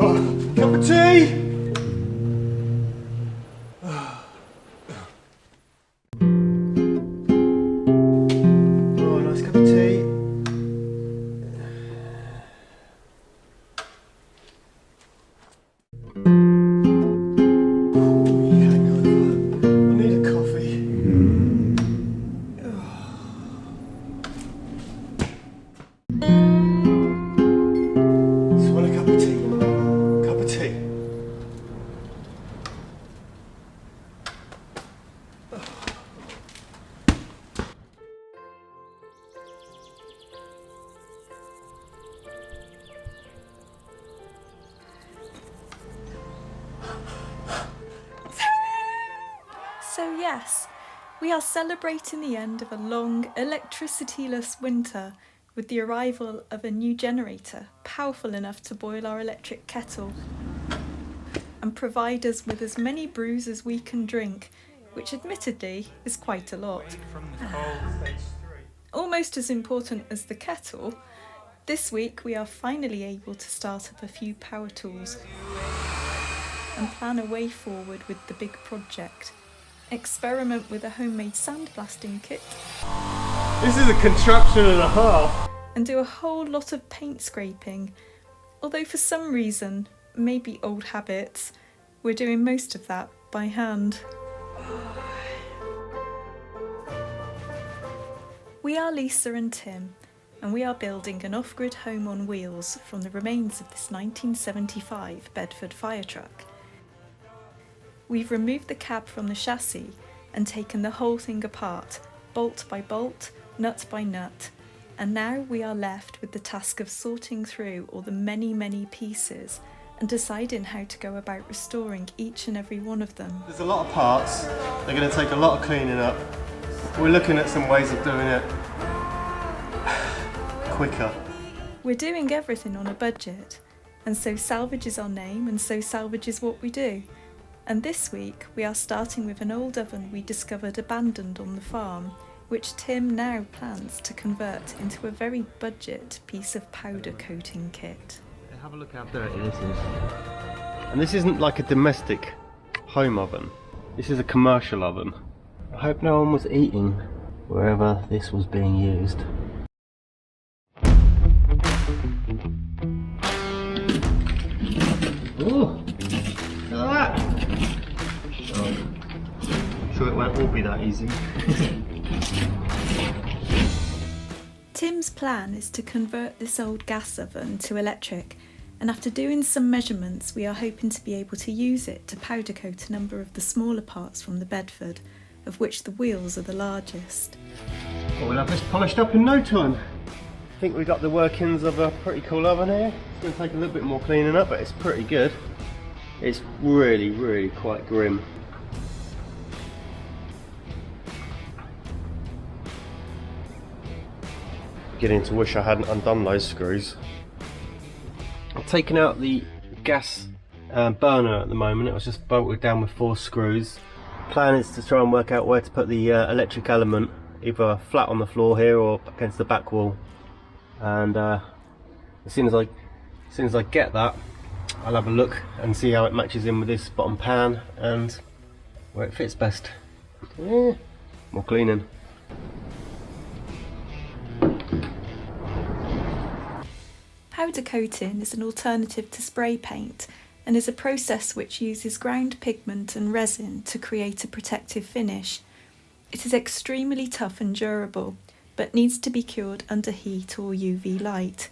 Oh, cup of tea! Oh, nice cup of tea. So yes, we are celebrating the end of a long, electricity-less winter with the arrival of a new generator, powerful enough to boil our electric kettle and provide us with as many brews as we can drink, which admittedly is quite a lot. Almost as important as the kettle, this week we are finally able to start up a few power tools and plan a way forward with the big project. Experiment with a homemade sandblasting kit. This is a contraption and a half. And do a whole lot of paint scraping. Although for some reason, maybe old habits, we're doing most of that by hand. We are Lisa and Tim, and we are building an off-grid home on wheels from the remains of this 1975 Bedford Firetruck. We've removed the cab from the chassis and taken the whole thing apart, bolt by bolt, nut by nut, and now we are left with the task of sorting through all the many pieces and deciding how to go about restoring each and every one of them. There's a lot of parts, they're going to take a lot of cleaning up. We're looking at some ways of doing it quicker. We're doing everything on a budget, and so Salvage is our name, and so Salvage is what we do. And this week we are starting with an old oven we discovered abandoned on the farm, which Tim now plans to convert into a very budget piece of powder coating kit. Have a look how dirty this is. And this isn't like a domestic home oven, this is a commercial oven. I hope no one was eating wherever this was being used. Ooh, look at that! I'm sure it won't all be that easy. Tim's plan is to convert this old gas oven to electric, and after doing some measurements we are hoping to be able to use it to powder coat a number of the smaller parts from the Bedford, of which the wheels are the largest. Well, we'll have this polished up in no time. I think we got the workings of a pretty cool oven here. It's going to take a little bit more cleaning up, but it's pretty good. It's really quite grim. Beginning to wish I hadn't undone those screws. I've taken out the gas burner at the moment. It was just bolted down with 4 screws. Plan is to try and work out where to put the electric element, either flat on the floor here or against the back wall. And as soon as I get that, I'll have a look and see how it matches in with this bottom pan and where it fits best. Yeah, more cleaning. Powder coating is an alternative to spray paint and is a process which uses ground pigment and resin to create a protective finish. It is extremely tough and durable, but needs to be cured under heat or UV light.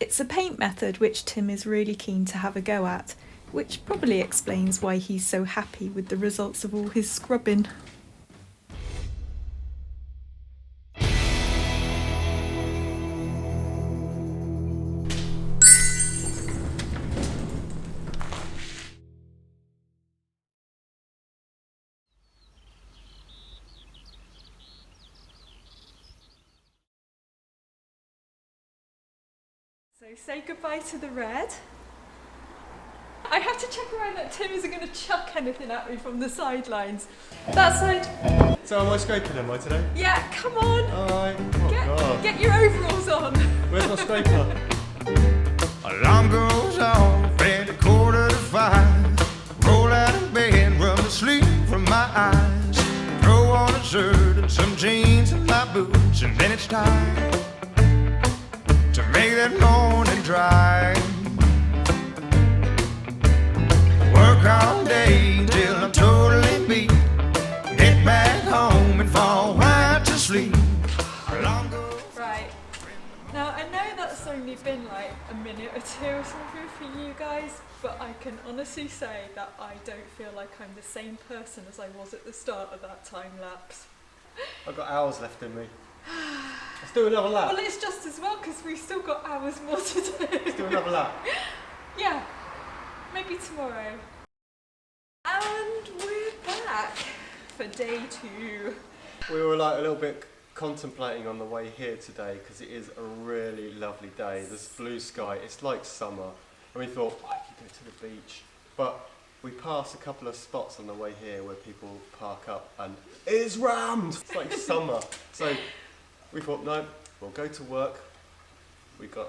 It's a paint method which Tim is really keen to have a go at, which probably explains why he's so happy with the results of all his scrubbing. So say goodbye to the red. I have to check around that Tim isn't going to chuck anything at me from the sidelines. That side. So am I scraping, am I today? Yeah, come on. Alright. Oh God. Get your overalls on. Where's my scraper? Alarm goes off. some jeans and my boots, and then it's time to make that morning drive. Work all day till I'm totally beat. Get back home and fall right to sleep. Right. Now I know that's only been like a minute or two or something for you guys, but I can honestly say that I don't feel like I'm the same person as I was at the start of that time lapse. I've got hours left in me. Let's do another lap. Well, it's just as well because we've still got hours more to do. Let's do another lap. Yeah, maybe tomorrow. And we're back for day 2. We were like a little bit contemplating on the way here today because it is a really lovely day. There's blue sky, it's like summer. And we thought, why don't you go to the beach? But we passed a couple of spots on the way here where people park up and it is rammed! It's like summer. So we thought, no, we'll go to work. We got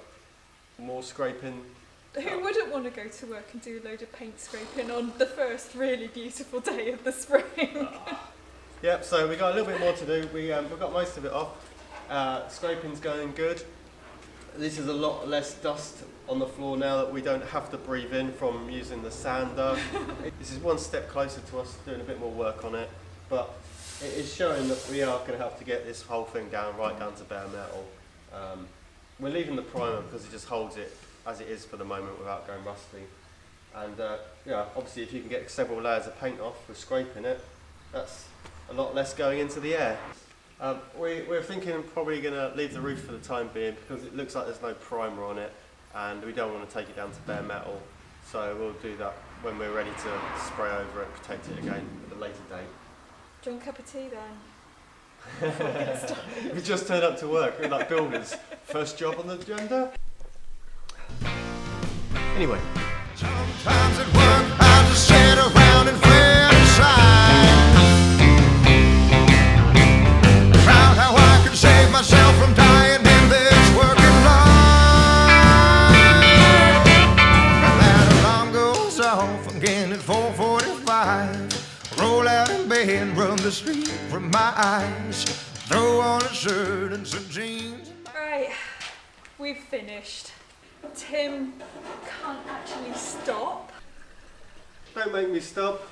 more scraping. Who wouldn't want to go to work and do a load of paint scraping on the first really beautiful day of the spring? Yep, so we got a little bit more to do. We got most of it off. Scraping's going good. This is a lot less dust on the floor now that we don't have to breathe in from using the sander. This is one step closer to us doing a bit more work on it, but it is showing that we are going to have to get this whole thing down, right down to bare metal. We're leaving the primer because it just holds it as it is for the moment without going rusty. And yeah, obviously if you can get several layers of paint off with scraping it, that's a lot less going into the air. We're thinking probably going to leave the roof for the time being because it looks like there's no primer on it and we don't want to take it down to bare metal. So we'll do that when we're ready to spray over it, protect it again at a later date. Do you want a cup of tea then? We just turned up to work, we're like builders. First job on the agenda. Anyway. Sometimes at work I just sit around and fantasize about how I can save myself from dying in this working life. And that alarm goes off again at 4:45. Roll out in bed, rub the sleep from my eyes, throw on a shirt and some jeans. Right, we've finished. Tim can't actually stop. Don't make me stop.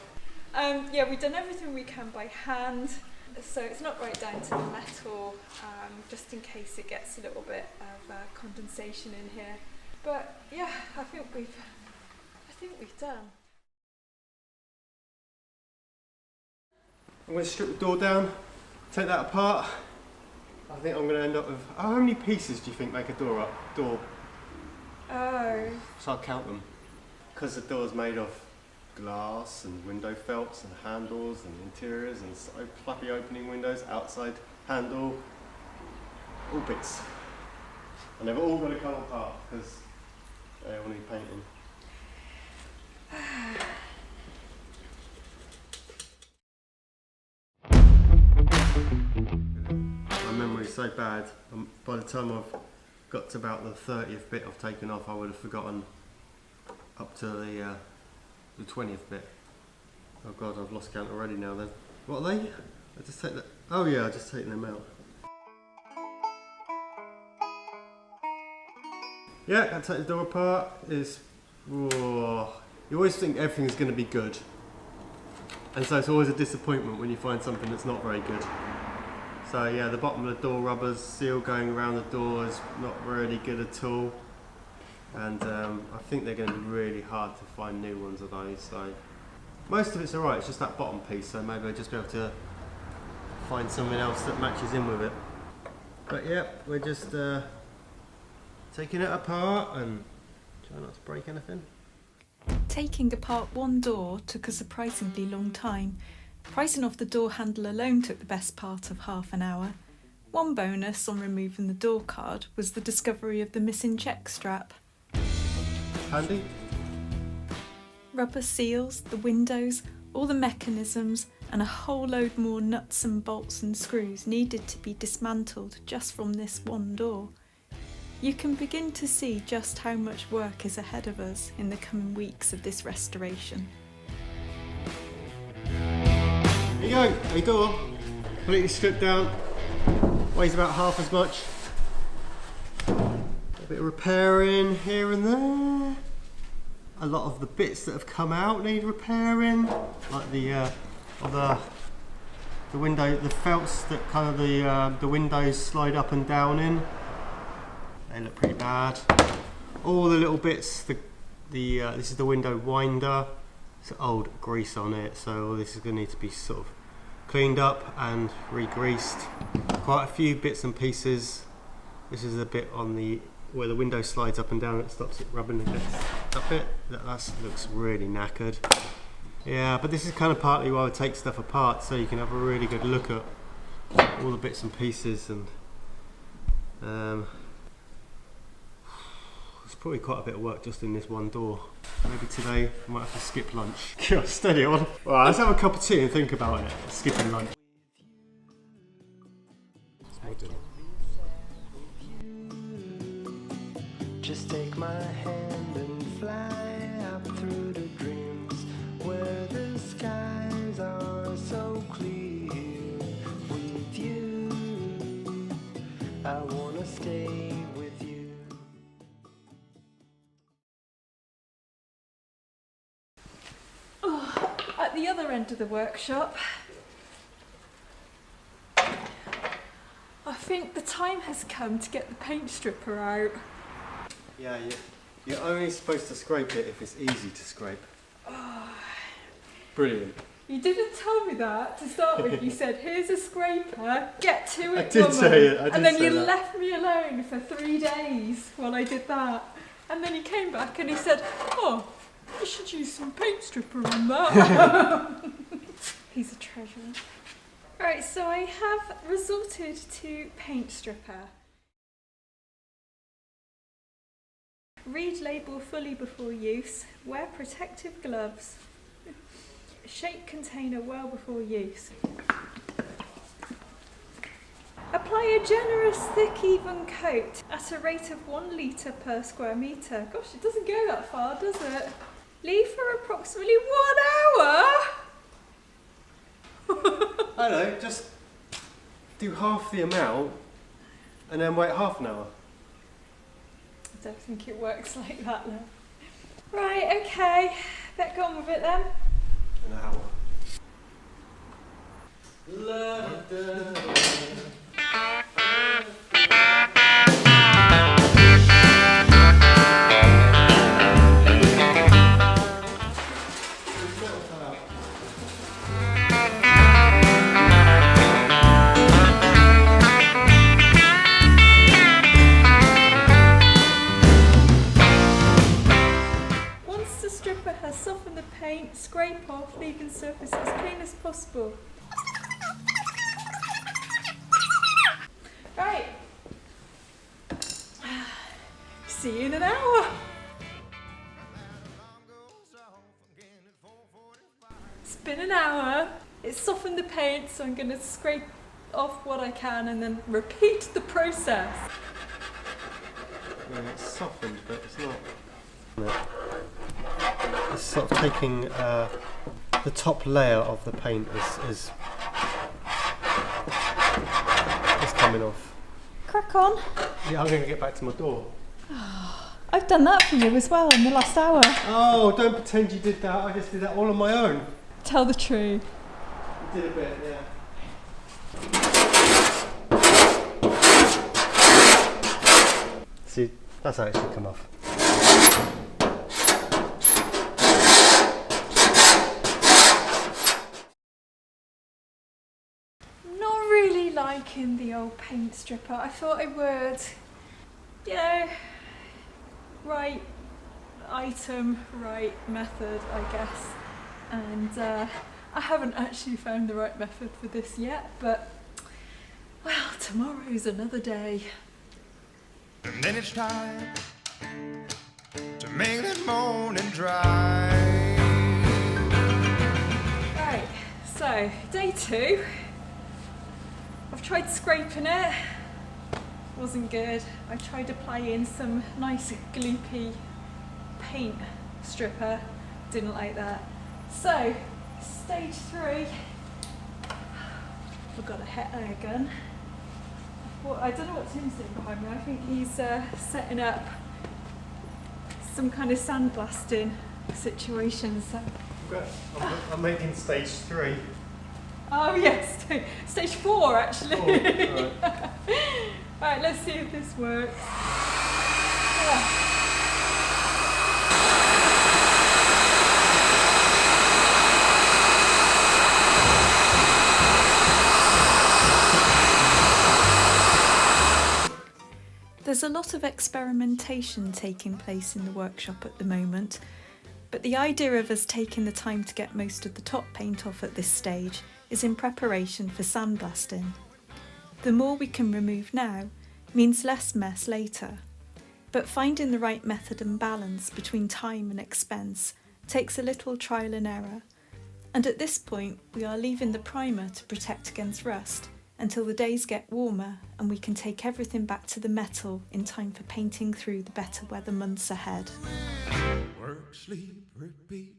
Yeah, we've done everything we can by hand, so it's not right down to the metal, just in case it gets a little bit of condensation in here. But yeah, I think we've done. I'm going to strip the door down, take that apart. I think I'm going to end up with... How many pieces do you think make a door? Oh. So I'll count them. Because the door's made of glass and window felts and handles and interiors and flappy opening windows, outside handle, all bits. And they've all got to come apart because they all need painting. My memory's so bad, by the time I've got to about the 30th bit I've taken off, I would have forgotten up to the 20th bit. Oh god, I've lost count already now then. What are they? I just take that. Oh yeah, I've just taken them out. Yeah, I take the door apart. You always think everything's going to be good. And so it's always a disappointment when you find something that's not very good. So yeah, the bottom of the door rubbers, seal going around the door is not really good at all. And I think they're going to be really hard to find new ones of those. So most of it's alright, it's just that bottom piece, so maybe I'll just be able to find something else that matches in with it. But yeah, we're just taking it apart and trying not to break anything. Taking apart one door took a surprisingly long time. Pricing off the door handle alone took the best part of half an hour. One bonus on removing the door card was the discovery of the missing check strap. Handy? Rubber seals, the windows, all the mechanisms, and a whole load more nuts and bolts and screws needed to be dismantled just from this one door. You can begin to see just how much work is ahead of us in the coming weeks of this restoration. Here you go, a door, completely stripped down, Weighs about half as much. A bit of repairing here and there. A lot of the bits that have come out need repairing, like the window, the felts that kind of the windows slide up and down in. They look pretty bad. All the little bits. This is the window winder. It's old grease on it, so all this is going to need to be sort of cleaned up and re-greased. Quite a few bits and pieces. This is the bit on where the window slides up and down. It stops it rubbing against that bit. That looks really knackered. Yeah, but this is kind of partly why I take stuff apart, so you can have a really good look at all the bits and pieces. And there's probably quite a bit of work just in this one door. Maybe today I might have to skip lunch. Steady on. Alright, let's have a cup of tea and think about it. Skipping lunch. Just take my hand and fly up through the dreams where the skies are so clear. With you, I wanna stay with you. Oh, at the other end of the workshop, I think the time has come to get the paint stripper out. Yeah, you're only supposed to scrape it if it's easy to scrape. Oh. Brilliant. You didn't tell me that to start with. You said, here's a scraper, get to it, I did woman. say it, I did and then say you that. left me alone for 3 days while I did that. And then he came back and he said, oh, you should use some paint stripper on that. He's a treasure. Right, so I have resorted to paint stripper. Read label fully before use. Wear protective gloves. Shake container well before use. Apply a generous, thick, even coat at a rate of 1 litre per square metre. Gosh, it doesn't go that far, does it? Leave for approximately 1 hour. I know, just do half the amount and then wait half an hour. I don't think it works like that, though. Right, okay. Better go on with it then. An hour. London. Soften the paint, scrape off, leaving surface as clean as possible. Right. See you in an hour. It's been an hour. It's softened the paint, so I'm going to scrape off what I can and then repeat the process. Yeah, it's softened, but it's not. It's sort of taking the top layer of the paint is coming off. Crack on. Yeah, I'm going to get back to my door. I've done that for you as well in the last hour. Oh, don't pretend you did that. I just did that all on my own. Tell the truth. You did a bit, yeah. See, that's how it should come off. Not really liking the old paint stripper. I thought I would, you know, right item, right method, I guess. And I haven't actually found the right method for this yet, but well, tomorrow's another day. And then it's time to make that morning drive. Right, so day 2. I've tried scraping it, wasn't good. I tried applying some nice gloopy paint stripper, didn't like that. So, stage 3, I've got a hot air gun. Well, I don't know what Tim's doing behind me. I think he's setting up some kind of sandblasting situation. So. I'm making stage 3. Oh yes, stage 4 actually. 4, right. Right, let's see if this works. Yeah. There's a lot of experimentation taking place in the workshop at the moment, but the idea of us taking the time to get most of the top paint off at this stage is in preparation for sandblasting. The more we can remove now means less mess later, but finding the right method and balance between time and expense takes a little trial and error, and at this point we are leaving the primer to protect against rust until the days get warmer and we can take everything back to the metal in time for painting through the better weather months ahead. Work, sleep, repeat.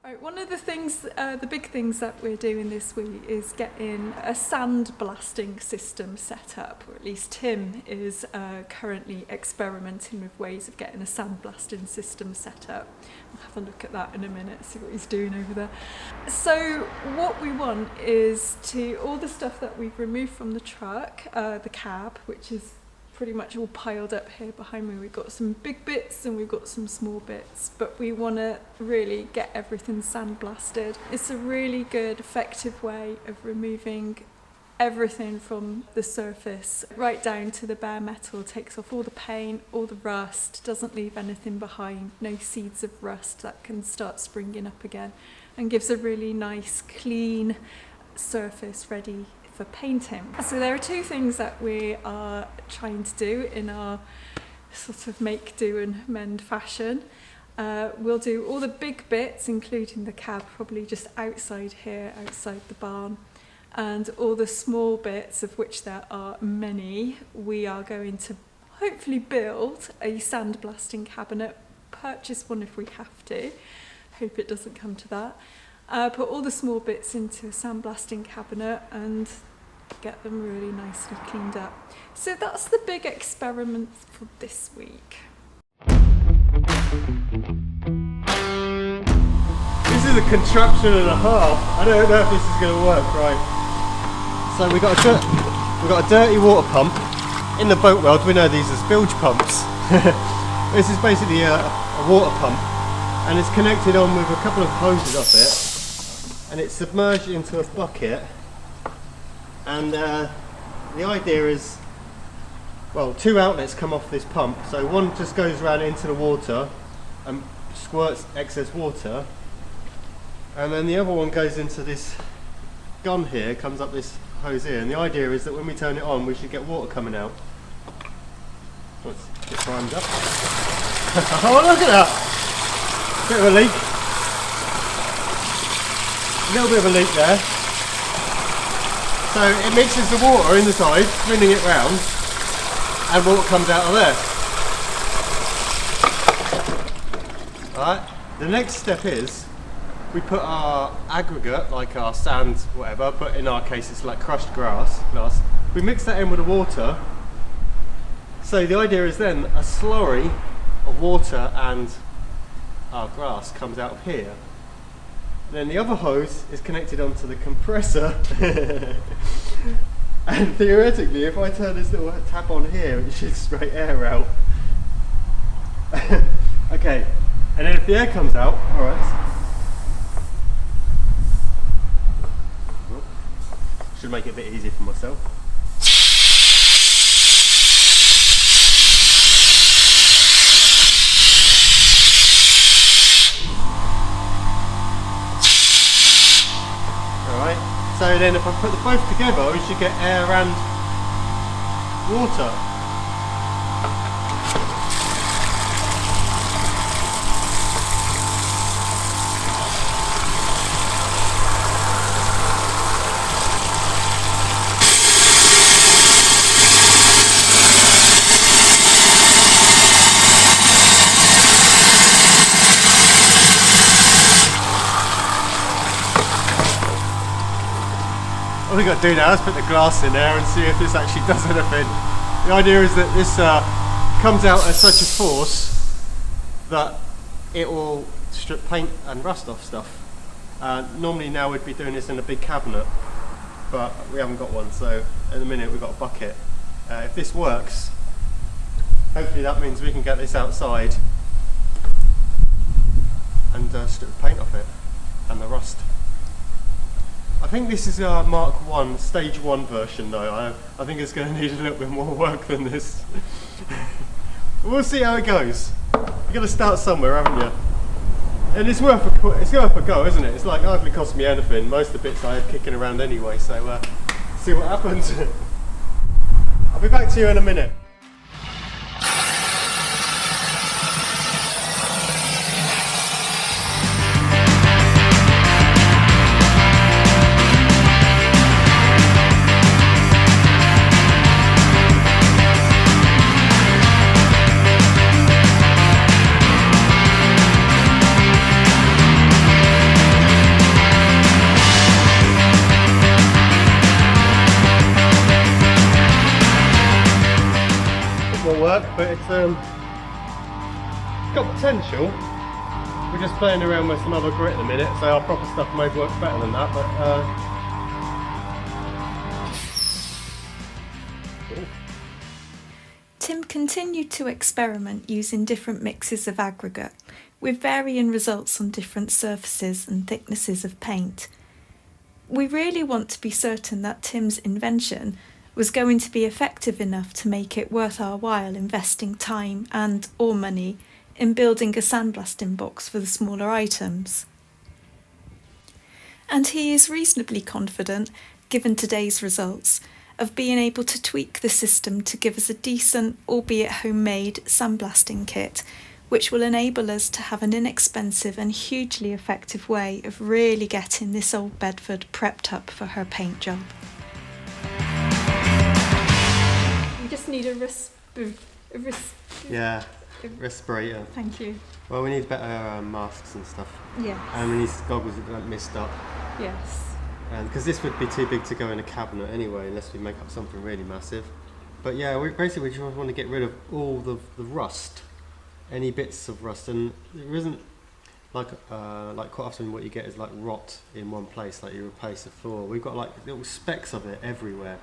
Right, one of the things, the big things that we're doing this week is getting a sandblasting system set up, or at least Tim is currently experimenting with ways of getting a sandblasting system set up. We'll have a look at that in a minute, see what he's doing over there. So what we want is all the stuff that we've removed from the truck, the cab, which is pretty much all piled up here behind me. We've got some big bits and we've got some small bits, but we want to really get everything sandblasted. It's a really good, effective way of removing everything from the surface right down to the bare metal. Takes off all the paint, all the rust, doesn't leave anything behind, no seeds of rust that can start springing up again, and gives a really nice, clean surface ready for painting. So there are two things that we are trying to do in our sort of make, do and mend fashion. We'll do all the big bits, including the cab, probably just outside here, outside the barn, and all the small bits, of which there are many, we are going to hopefully build a sandblasting cabinet, purchase one if we have to, hope it doesn't come to that. Put all the small bits into a sandblasting cabinet and get them really nicely cleaned up. So that's the big experiment for this week. This is a contraption and a half. I don't know if this is going to work right. So we got a dirty water pump in the boat world. We know these as bilge pumps. This is basically a water pump, and it's connected on with a couple of hoses up it. And it's submerged into a bucket, and the idea is, well, two outlets come off this pump, so one just goes around into the water and squirts excess water, and then the other one goes into this gun here, comes up this hose here, and the idea is that when we turn it on we should get water coming out. Let's get primed up. Oh, look at that! Bit of a leak. A little bit of a leak there. So it mixes the water in the side, spinning it round, and water comes out of there. Alright, the next step is we put our aggregate, like our sand, whatever, but in our case it's like crushed grass. We mix that in with the water. So the idea is then a slurry of water and our grass comes out of here. Then the other hose is connected onto the compressor. And theoretically, if I turn this little tap on here, it should spray air out. Okay, and then if the air comes out, alright. Should make it a bit easier for myself. So then if I put the both together, we should get air and water. all we got to do now is put the glass in there and see if this actually does anything. The idea is that this comes out at such a force that it will strip paint and rust off stuff. Normally now we'd be doing this in a big cabinet, but we haven't got one, so in a minute we've got a bucket. If this works, hopefully that means we can get this outside and strip the paint off it and the rust. I think this is a Mark 1, stage 1 version though. I think it's going to need a little bit more work than this. We'll see how it goes. You've got to start somewhere, haven't you? And it's worth a go, isn't it? It's like hardly cost me anything. Most of the bits I had kicking around anyway, so see what happens. I'll be back to you in a minute. But it's got potential. We're just playing around with some other grit at the minute, so our proper stuff may work better than that, but Tim continued to experiment using different mixes of aggregate, with varying results on different surfaces and thicknesses of paint. We really want to be certain that Tim's invention was going to be effective enough to make it worth our while investing time and or money in building a sandblasting box for the smaller items. And he is reasonably confident, given today's results, of being able to tweak the system to give us a decent, albeit homemade, sandblasting kit, which will enable us to have an inexpensive and hugely effective way of really getting this old Bedford prepped up for her paint job. We just need a respirator. Thank you. Well, we need better masks and stuff. Yeah. And we need goggles that don't mist up. Yes. And because this would be too big to go in a cabinet anyway, unless we make up something really massive. But yeah, we just want to get rid of all the rust, any bits of rust, and there isn't like quite often what you get is like rot in one place, like you replace the floor. We've got like little specks of it everywhere,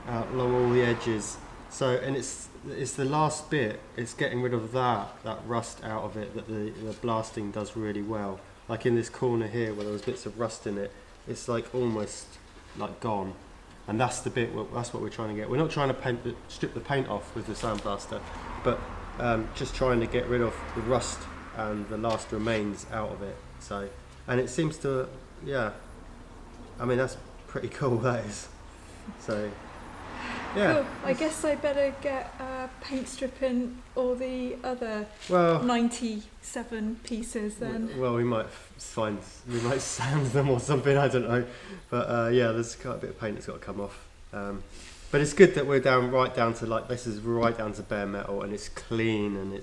along all the edges. So, and it's the last bit. It's getting rid of that rust out of it that the blasting does really well. Like in this corner here where there was bits of rust in it, it's like almost like gone. And that's the bit. That's what we're trying to get. We're not trying to strip the paint off with the sandblaster, but just trying to get rid of the rust and the last remains out of it. So, and it seems to, yeah. I mean, that's pretty cool. That is. So. Yeah. Cool. I guess I better get paint stripping all the other 97 pieces then. Well, we might sand them or something, I don't know. But yeah, there's quite a bit of paint that's got to come off. But it's good that we're right down to like, this is right down to bare metal and it's clean and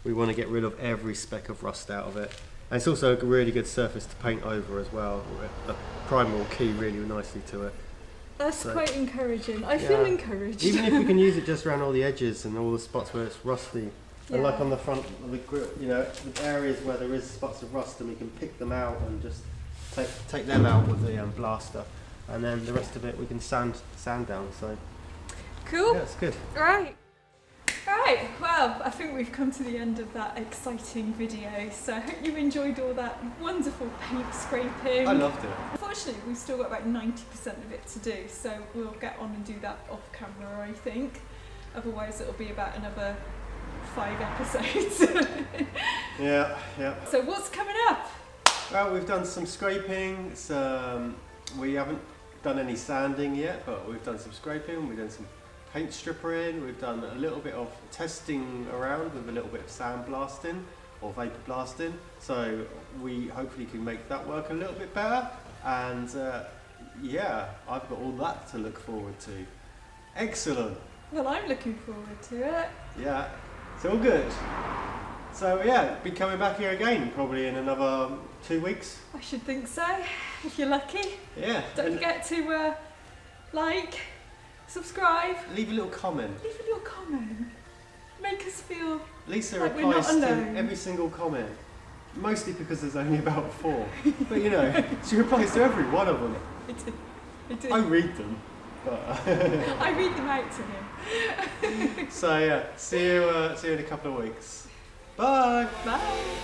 we want to get rid of every speck of rust out of it. And it's also a really good surface to paint over as well. The primer will key really nicely to it. That's quite encouraging. I feel encouraged. Even if we can use it just around all the edges and all the spots where it's rusty. And like on the front of the grip, you know, the areas where there is spots of rust, and we can pick them out and just take them out with the blaster. And then the rest of it we can sand down. So cool. Yeah, it's good. Right. Well, I think we've come to the end of that exciting video, so I hope you enjoyed all that wonderful paint scraping. I loved it. Unfortunately, we've still got about 90% of it to do, so we'll get on and do that off camera, I think. Otherwise, it'll be about another 5 episodes. Yeah. So what's coming up? Well, we've done some scraping. We haven't done any sanding yet, but we've done some scraping. We've done some paint stripping. We've done a little bit of testing around with a little bit of sandblasting or vapor blasting. So we hopefully can make that work a little bit better. And yeah, I've got all that to look forward to. Excellent. Well, I'm looking forward to it. Yeah, it's all good. So yeah, be coming back here again probably in another 2 weeks. I should think so, if you're lucky. Yeah. Don't forget to like, subscribe, Leave a little comment. leave a little comment. Make us feel Lisa like we're not replies to alone. every single comment. Mostly because there's only about 4. But you know, she replies to every one of them. I read them. But I read them out to him. so yeah, see you in a couple of weeks. Bye! Bye!